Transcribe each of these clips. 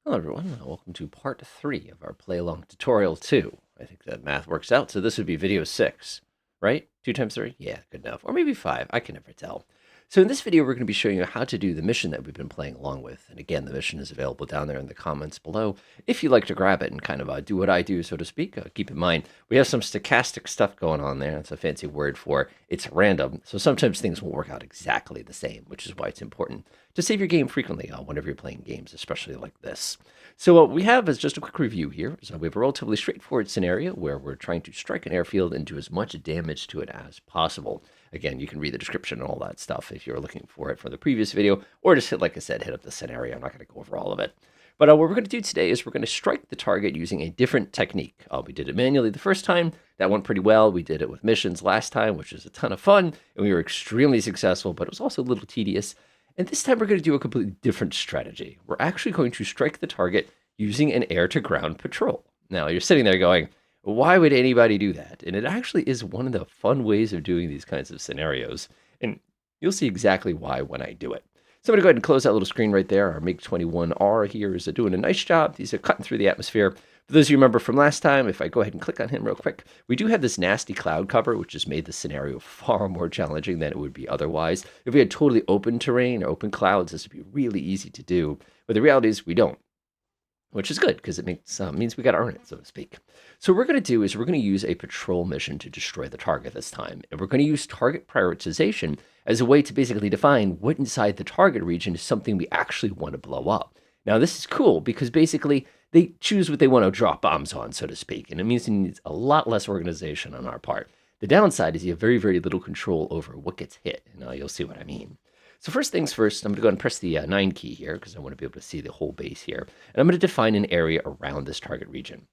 Hello everyone, welcome to part 3 of our Playalong tutorial 2. I think that math works out, so this would be video 6, right? 2 times 3? Yeah, good enough. Or maybe 5, I can never tell. So in this video, we're going to be showing you how to do the mission that we've been playing along with. And again, the mission is available down there in the comments below. If you'd like to grab it and kind of do what I do, so to speak, keep in mind, we have some stochastic stuff going on there. It's a fancy word for it's random. So sometimes things won't work out exactly the same, which is why it's important to save your game frequently whenever you're playing games, especially like this. So what we have is just a quick review here. So we have a relatively straightforward scenario where we're trying to strike an airfield and do as much damage to it as possible. Again, you can read the description and all that stuff if you're looking for it from the previous video, or just hit, like I said, hit up the scenario. I'm not going to go over all of it. But what we're going to do today is we're going to strike the target using a different technique. We did it manually the first time. That went pretty well. We did it with missions last time, which was a ton of fun, and we were extremely successful, but it was also a little tedious. And this time we're going to do a completely different strategy. We're actually going to strike the target using an air-to-ground patrol. Now, you're sitting there going, why would anybody do that? And it actually is one of the fun ways of doing these kinds of scenarios. And you'll see exactly why when I do it. So I'm going to go ahead and close that little screen right there. Our MiG-21R here is doing a nice job. These are cutting through the atmosphere. For those of you who remember from last time, if I go ahead and click on him real quick, we do have this nasty cloud cover, which has made the scenario far more challenging than it would be otherwise. If we had totally open terrain or open clouds, this would be really easy to do. But the reality is we don't, which is good because it means we got to earn it, so to speak. So what we're going to do is we're going to use a patrol mission to destroy the target this time. And we're going to use target prioritization as a way to basically define what inside the target region is something we actually want to blow up. Now, this is cool because basically they choose what they want to drop bombs on, so to speak. And it means it needs a lot less organization on our part. The downside is you have very, very little control over what gets hit. And you'll see what I mean. So first things first, I'm going to go ahead and press the 9 key here because I want to be able to see the whole base here. And I'm going to define an area around this target region.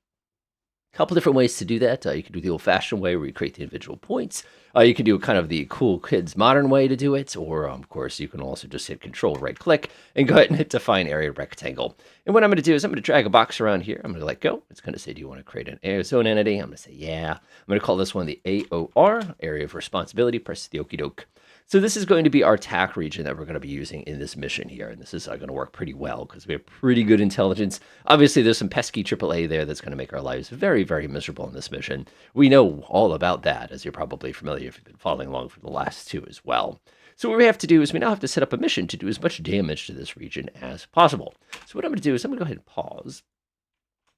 A couple different ways to do that. You can do the old-fashioned way where you create the individual points. You can do kind of the cool kids modern way to do it. Or, of course, you can also just hit Control right-click and go ahead and hit Define Area Rectangle. And what I'm going to do is I'm going to drag a box around here. I'm going to let go. It's going to say, do you want to create an air zone entity? I'm going to say, yeah. I'm going to call this one the AOR, Area of Responsibility. Press the okie doke. So this is going to be our TAC region that we're going to be using in this mission here. And this is going to work pretty well because we have pretty good intelligence. Obviously, there's some pesky AAA there that's going to make our lives very, very miserable in this mission. We know all about that, as you're probably familiar if you've been following along for the last 2 as well. So what we have to do is we now have to set up a mission to do as much damage to this region as possible. So what I'm going to do is I'm going to go ahead and pause.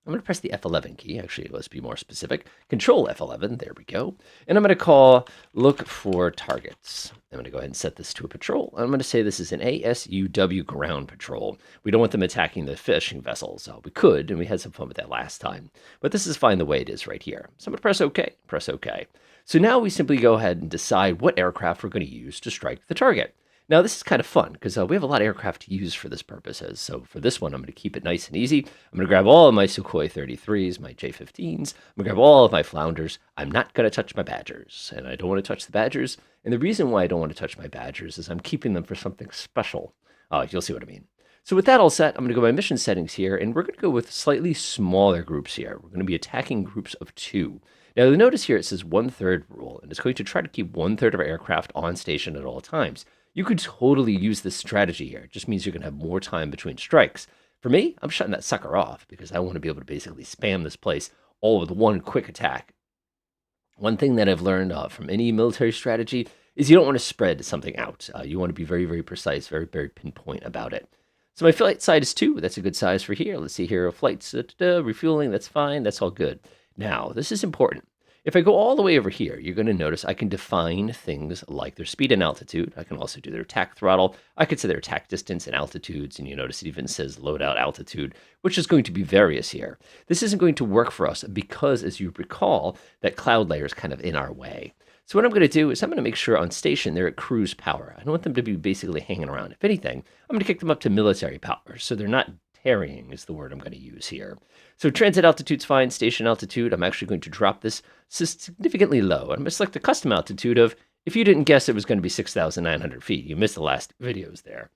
I'm going to press the F11 key. Actually, let's be more specific. Control F11. There we go. And I'm going to call look for targets. I'm going to go ahead and set this to a patrol. I'm going to say this is an ASUW ground patrol. We don't want them attacking the fishing vessels. We could, and we had some fun with that last time. But this is fine the way it is right here. So I'm going to press OK. Press OK. So now we simply go ahead and decide what aircraft we're going to use to strike the target. Now, this is kind of fun because we have a lot of aircraft to use for this purposes. So for this one, I'm going to keep it nice and easy. I'm going to grab all of my Sukhoi 33s, my J-15s. I'm going to grab all of my Flounders. I'm not going to touch my Badgers, and I don't want to touch the Badgers. And the reason why I don't want to touch my Badgers is I'm keeping them for something special. You'll see what I mean. So with that all set, I'm going to go by mission settings here, and we're going to go with slightly smaller groups here. We're going to be attacking groups of 2. Now, you'll notice here it says 1/3 rule, and it's going to try to keep 1/3 of our aircraft on station at all times. You could totally use this strategy here. It just means you're going to have more time between strikes. For me, I'm shutting that sucker off because I want to be able to basically spam this place all with one quick attack. One thing that I've learned from any military strategy is you don't want to spread something out. You want to be very, very precise, very, very pinpoint about it. So my flight size is 2. That's a good size for here. Let's see here. Flights, refueling, that's fine. That's all good. Now, this is important. If I go all the way over here, you're going to notice I can define things like their speed and altitude. I can also do their attack throttle. I could say their attack distance and altitudes, and you notice it even says loadout altitude, which is going to be various here. This isn't going to work for us because, as you recall, that cloud layer is kind of in our way. So what I'm going to do is I'm going to make sure on station they're at cruise power. I don't want them to be basically hanging around. If anything, I'm going to kick them up to military power, so they're not tarrying is the word I'm going to use here. So transit altitude's fine. Station altitude, I'm actually going to drop this significantly low. I'm going to select a custom altitude of, if you didn't guess it was going to be 6,900 feet. You missed the last videos there.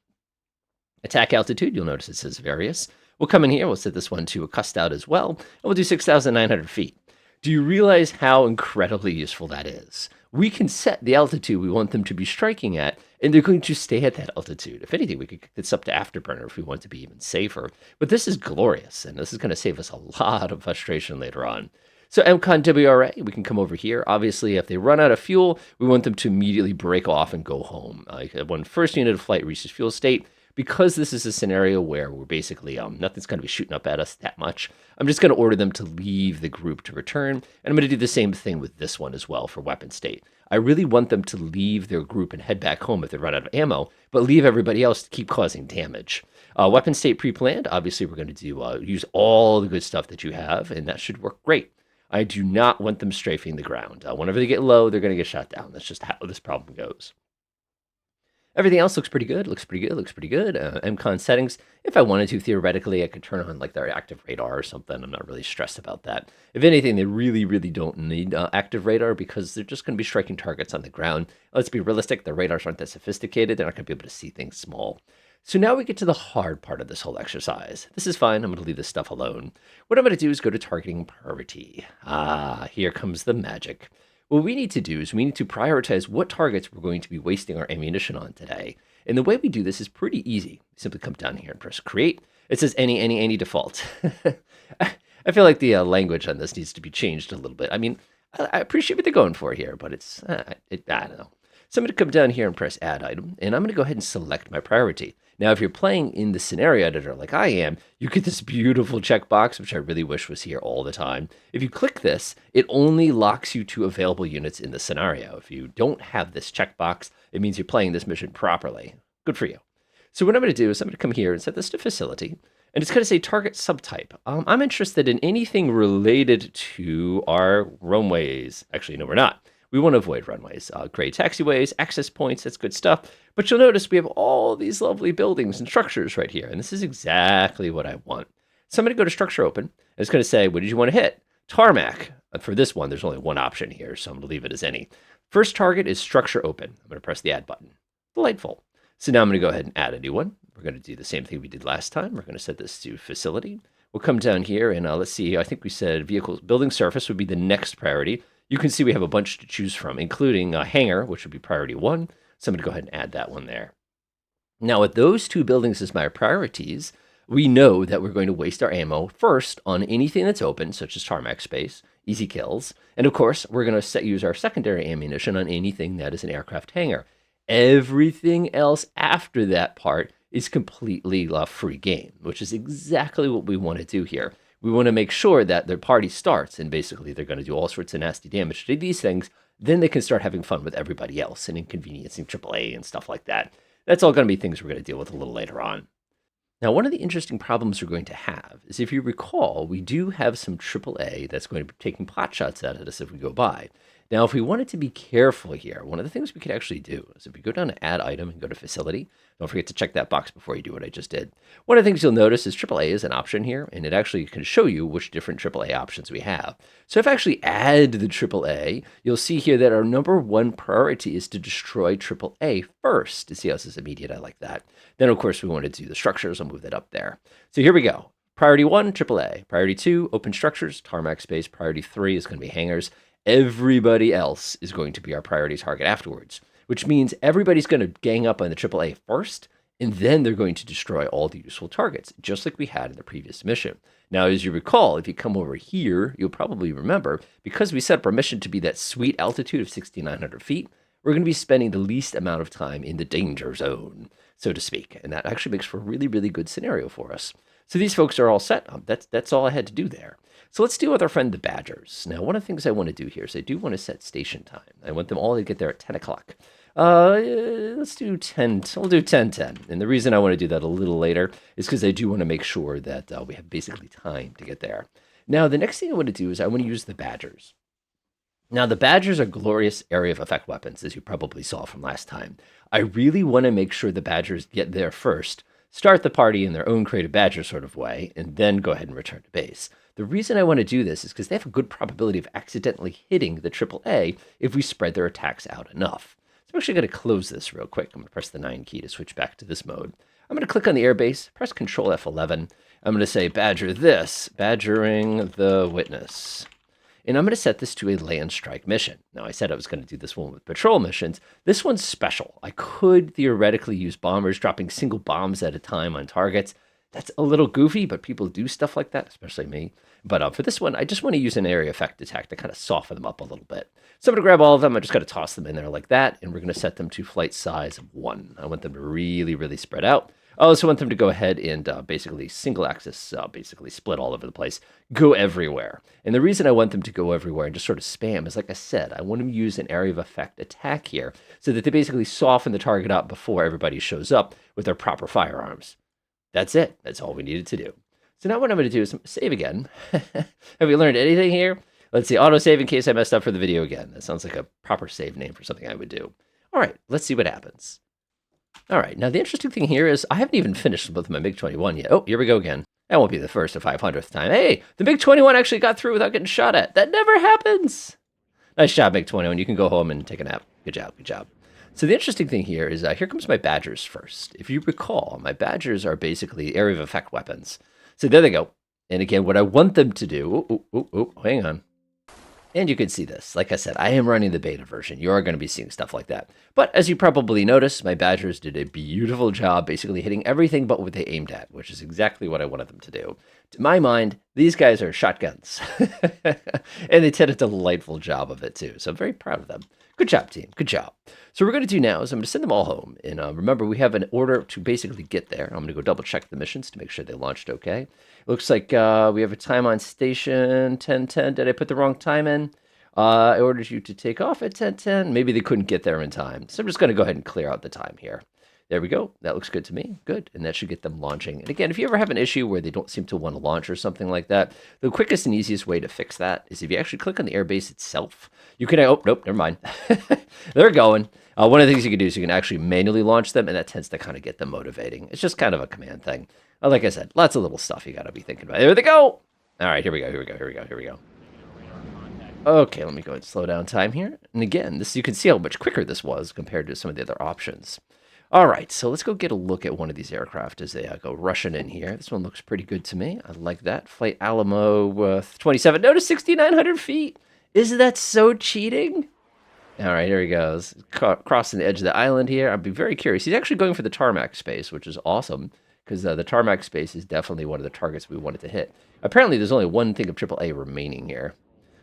Attack altitude, you'll notice it says various. We'll come in here, we'll set this one to a cust out as well, and we'll do 6,900 feet. Do you realize how incredibly useful that is? we can set the altitude we want them to be striking at, and they're going to stay at that altitude. If anything, we could kick this up to afterburner if we want to be even safer. But this is glorious, and this is going to save us a lot of frustration later on. So MCON WRA, we can come over here. Obviously, if they run out of fuel, we want them to immediately break off and go home. When first unit of flight reaches fuel state, because this is a scenario where we're basically, nothing's going to be shooting up at us that much, I'm just going to order them to leave the group to return. And I'm going to do the same thing with this one as well for weapon state. I really want them to leave their group and head back home if they run out of ammo, but leave everybody else to keep causing damage. Weapon state pre-planned, obviously we're going to do use all the good stuff that you have, and that should work great. I do not want them strafing the ground. Whenever they get low, they're going to get shot down. That's just how this problem goes. Everything else looks pretty good, looks pretty good. MCON settings, if I wanted to, theoretically, I could turn on like their active radar or something. I'm not really stressed about that. If anything, they really, really don't need active radar because they're just going to be striking targets on the ground. Let's be realistic, the radars aren't that sophisticated. They're not going to be able to see things small. So now we get to the hard part of this whole exercise. This is fine. I'm going to leave this stuff alone. What I'm going to do is go to targeting priority. Here comes the magic. What we need to do is we need to prioritize what targets we're going to be wasting our ammunition on today. And the way we do this is pretty easy. Simply come down here and press create. It says any default. I feel like the language on this needs to be changed a little bit. I mean, I appreciate what they're going for here, but it's, I don't know. So I'm going to come down here and press add item, and I'm going to go ahead and select my priority. Now, if you're playing in the scenario editor like I am, you get this beautiful checkbox, which I really wish was here all the time. If you click this, it only locks you to available units in the scenario. If you don't have this checkbox, it means you're playing this mission properly. Good for you. So what I'm going to do is I'm going to come here and set this to facility, and it's going to say target subtype. I'm interested in anything related to our runways. Actually, no, we're not. We want to avoid runways, gray taxiways, access points, that's good stuff. But you'll notice we have all these lovely buildings and structures right here, and this is exactly what I want. So I'm going to go to structure open, and it's going to say, what did you want to hit? Tarmac. For this one, there's only one option here, so I'm going to leave it as any. First target is structure open. I'm going to press the add button. Delightful. So now I'm going to go ahead and add a new one. We're going to do the same thing we did last time. We're going to set this to facility. We'll come down here, and let's see. I think we said vehicles, building surface would be the next priority. You can see we have a bunch to choose from, including a hangar, which would be priority 1. So I'm going to go ahead and add that one there. Now, with those two buildings as my priorities, we know that we're going to waste our ammo first on anything that's open, such as tarmac space, easy kills. And of course, we're going to use our secondary ammunition on anything that is an aircraft hangar. Everything else after that part is completely free game, which is exactly what we want to do here. We want to make sure that their party starts, and basically they're going to do all sorts of nasty damage to these things. Then they can start having fun with everybody else and inconveniencing AAA and stuff like that. That's all going to be things we're going to deal with a little later on. Now, one of the interesting problems we're going to have is, if you recall, we do have some AAA that's going to be taking pot shots at us if we go by. Now, if we wanted to be careful here, one of the things we could actually do is if we go down to add item and go to facility, don't forget to check that box before you do what I just did. One of the things you'll notice is AAA is an option here, and it actually can show you which different AAA options we have. So if I actually add the AAA, you'll see here that our number one priority is to destroy AAA first. To see how this is immediate, I like that. Then, of course, we want to do the structures. I'll move that up there. So here we go. Priority 1, AAA. Priority 2, open structures, tarmac space. Priority 3 is going to be hangars. Everybody else is going to be our priority target afterwards, which means everybody's going to gang up on the AAA first, and then they're going to destroy all the useful targets, just like we had in the previous mission. Now, as you recall, if you come over here, you'll probably remember, because we set up our mission to be that sweet altitude of 6,900 feet, we're going to be spending the least amount of time in the danger zone, so to speak, and that actually makes for a really, really good scenario for us. So these folks are all set. That's all I had to do there. So let's deal with our friend the Badgers. Now, one of the things I want to do here is I do want to set station time. I want them all to get there at 10 o'clock. Let's do 10. We'll do 10:10. And the reason I want to do that a little later is because I do want to make sure that we have basically time to get there. Now, the next thing I want to do is I want to use the Badgers. Now, the Badgers are glorious area of effect weapons, as you probably saw from last time. I really want to make sure the Badgers get there first, start the party in their own creative Badger sort of way, and then go ahead and return to base. The reason I want to do this is because they have a good probability of accidentally hitting the AAA if we spread their attacks out enough. So I'm actually going to close this real quick. I'm going to press the 9 key to switch back to this mode. I'm going to click on the airbase, press Control F11. I'm going to say badger this, badgering the witness. and I'm going to set this to a land strike mission. Now, I said I was going to do this one with patrol missions. This one's special. I could theoretically use bombers dropping single bombs at a time on targets. That's a little goofy, but people do stuff like that, especially me. But for this one, I just want to use an area effect attack to kind of soften them up a little bit. So I'm going to grab all of them. I just got to toss them in there like that, and we're going to set them to flight size of 1. I want them to really, really spread out. I also want them to go ahead and basically single axis, basically split all over the place, go everywhere. And the reason I want them to go everywhere and just sort of spam is, like I said, I want them to use an area of effect attack here so that they basically soften the target up before everybody shows up with their proper firearms. That's it. That's all we needed to do. So now what I'm going to do is save again. Have we learned anything here? Let's see, autosave in case I messed up for the video again. That sounds like a proper save name for something I would do. All right, let's see what happens. All right, now the interesting thing here is I haven't even finished with my MiG-21 yet. Oh, here we go again. That won't be the first or 500th time. Hey, the MiG-21 actually got through without getting shot at. That never happens. Nice job, MiG-21. You can go home and take a nap. Good job, good job. So the interesting thing here is here comes my Badgers first. If you recall, my Badgers are basically area of effect weapons. So there they go. And again, what I want them to do... hang on. And you can see this. Like I said, I am running the beta version. You are going to be seeing stuff like that. But as you probably noticed, my Badgers did a beautiful job basically hitting everything but what they aimed at, which is exactly what I wanted them to do. To my mind, these guys are shotguns. And they did a delightful job of it too. So I'm very proud of them. Good job, team. Good job. So what we're going to do now is I'm going to send them all home. And remember, we have an order to basically get there. I'm going to go double check the missions to make sure they launched okay. Looks like we have a time on station 10:10. Did I put the wrong time in? I ordered you to take off at 10:10. Maybe they couldn't get there in time. So I'm just going to go ahead and clear out the time here. There we go. That looks good to me. Good. And that should get them launching. And again, if you ever have an issue where they don't seem to want to launch or something like that, the quickest and easiest way to fix that is if you actually click on the airbase itself, you can, oh, nope, never mind. They're going. One of the things you can do is you can actually manually launch them, and that tends to kind of get them motivating. It's just kind of a command thing. Like I said, lots of little stuff you got to be thinking about. There they go. All right, here we go, here we go, here we go, here we go. Okay, let me go and slow down time here. And again, this you can see how much quicker this was compared to some of the other options. All right, so let's go get a look at one of these aircraft as they go rushing in here. This one looks pretty good to me. I like that. Flight Alamo 27. Notice 6,900 feet. Isn't that so cheating? All right, here he goes. Crossing the edge of the island here. I'd be very curious. He's actually going for the tarmac space, which is awesome, because the tarmac space is definitely one of the targets we wanted to hit. Apparently, there's only one thing of AAA remaining here.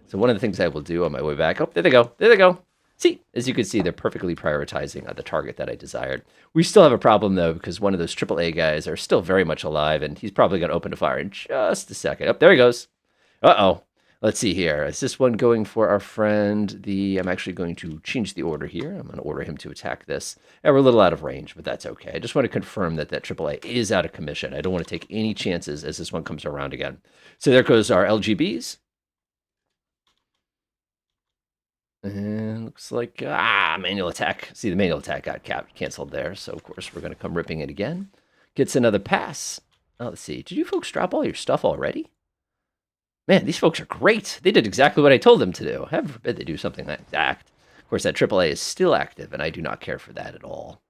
So one of the things I will do on my way back... Oh, there they go. There they go. See, as you can see, they're perfectly prioritizing the target that I desired. We still have a problem, though, because one of those AAA guys are still very much alive, and he's probably going to open a fire in just a second. Oh, there he goes. Uh-oh. Let's see here. Is this one going for our friend? I'm actually going to change the order here. I'm going to order him to attack this. And we're a little out of range, but that's okay. I just want to confirm that AAA is out of commission. I don't want to take any chances as this one comes around again. So there goes our LGBs. And looks like, manual attack. See, the manual attack got canceled there. So, of course, we're going to come ripping it again. Gets another pass. Oh, let's see. Did you folks drop all your stuff already? Man, these folks are great. They did exactly what I told them to do. Heaven forbid they do something like that. Of course, that AAA is still active, and I do not care for that at all.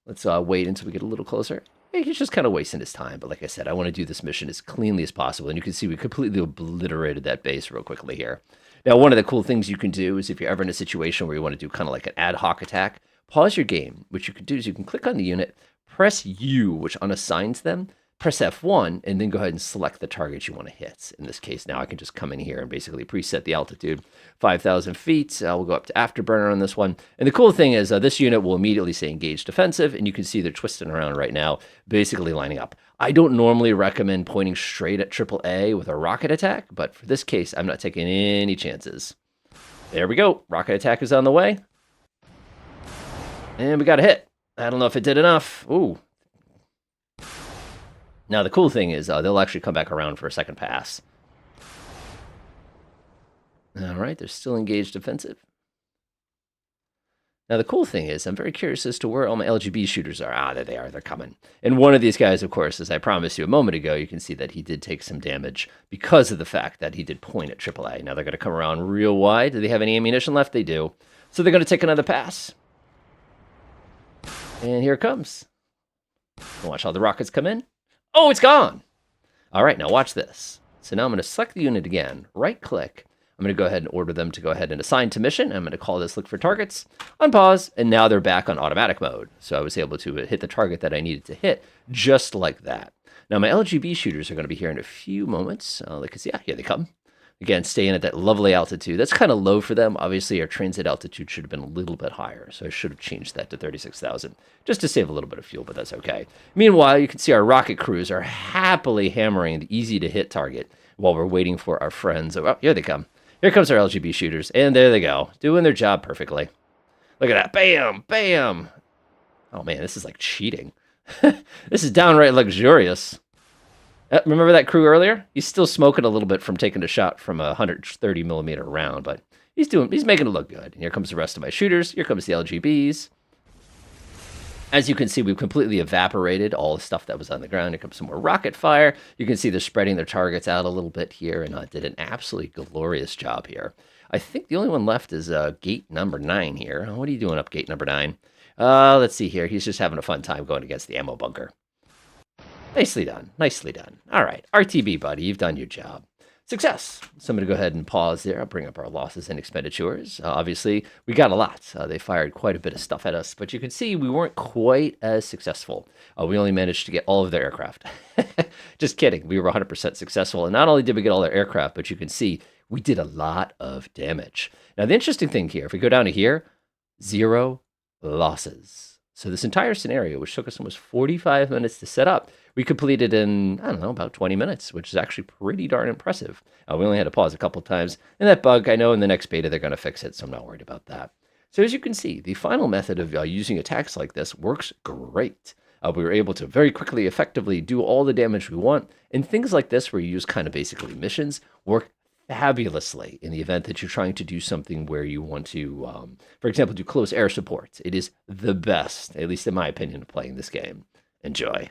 Let's wait until we get a little closer. Hey, he's just kind of wasting his time. But like I said, I want to do this mission as cleanly as possible. And you can see we completely obliterated that base real quickly here. Now, one of the cool things you can do is if you're ever in a situation where you want to do kind of like an ad hoc attack, pause your game. What you can do is you can click on the unit, press U, which unassigns them, press F1, and then go ahead and select the target you want to hit. In this case, now I can just come in here and basically preset the altitude, 5,000 feet. We'll go up to Afterburner on this one. And the cool thing is this unit will immediately say engage defensive, and you can see they're twisting around right now, basically lining up. I don't normally recommend pointing straight at AAA with a rocket attack, but for this case, I'm not taking any chances. There we go. Rocket attack is on the way. And we got a hit. I don't know if it did enough. Ooh. Now, the cool thing is they'll actually come back around for a second pass. All right, they're still engaged defensive. Now, the cool thing is I'm very curious as to where all my LGB shooters are. There they are. They're coming. And one of these guys, of course, as I promised you a moment ago, you can see that he did take some damage because of the fact that he did point at AAA. Now, they're going to come around real wide. Do they have any ammunition left? They do. So they're going to take another pass. And here it comes. Watch how the rockets come in. Oh, it's gone. All right, now watch this. So now I'm going to select the unit again, right-click. I'm going to go ahead and order them to go ahead and assign to mission. I'm going to call this look for targets, unpause, and now they're back on automatic mode. So I was able to hit the target that I needed to hit just like that. Now my LGB shooters are going to be here in a few moments. Because yeah, here they come. Again, staying at that lovely altitude. That's kind of low for them. Obviously, our transit altitude should have been a little bit higher, so I should have changed that to 36,000 just to save a little bit of fuel, but that's okay. Meanwhile, you can see our rocket crews are happily hammering the easy-to-hit target while we're waiting for our friends. Oh, here they come. Here comes our LGB shooters, and there they go, doing their job perfectly. Look at that. Bam! Bam! Oh, man, this is like cheating. This is downright luxurious. Remember that crew earlier? He's still smoking a little bit from taking a shot from a 130 millimeter round, but he's making it look good. And here comes the rest of my shooters. Here comes the LGBs. As you can see, we've completely evaporated all the stuff that was on the ground. Here comes some more rocket fire. You can see they're spreading their targets out a little bit here, and did an absolutely glorious job here. I think the only one left is gate number 9 here. What are you doing up gate number 9? Let's see here. He's just having a fun time going against the ammo bunker. Nicely done. Nicely done. All right. RTB, buddy, you've done your job. Success. So I'm going to go ahead and pause there. I'll bring up our losses and expenditures. Obviously, we got a lot. They fired quite a bit of stuff at us, but you can see we weren't quite as successful. We only managed to get all of their aircraft. Just kidding. We were 100% successful. And not only did we get all their aircraft, but you can see we did a lot of damage. Now, the interesting thing here, if we go down to here, 0 losses. So this entire scenario, which took us almost 45 minutes to set up, we completed in, I don't know, about 20 minutes, which is actually pretty darn impressive. We only had to pause a couple times. And that bug, I know in the next beta they're going to fix it, so I'm not worried about that. So as you can see, the final method of using attacks like this works great. We were able to very quickly, effectively do all the damage we want. And things like this, where you use kind of basically missions, work fabulously in the event that you're trying to do something where you want to, for example, do close air support. It is the best, at least in my opinion, of playing this game. Enjoy.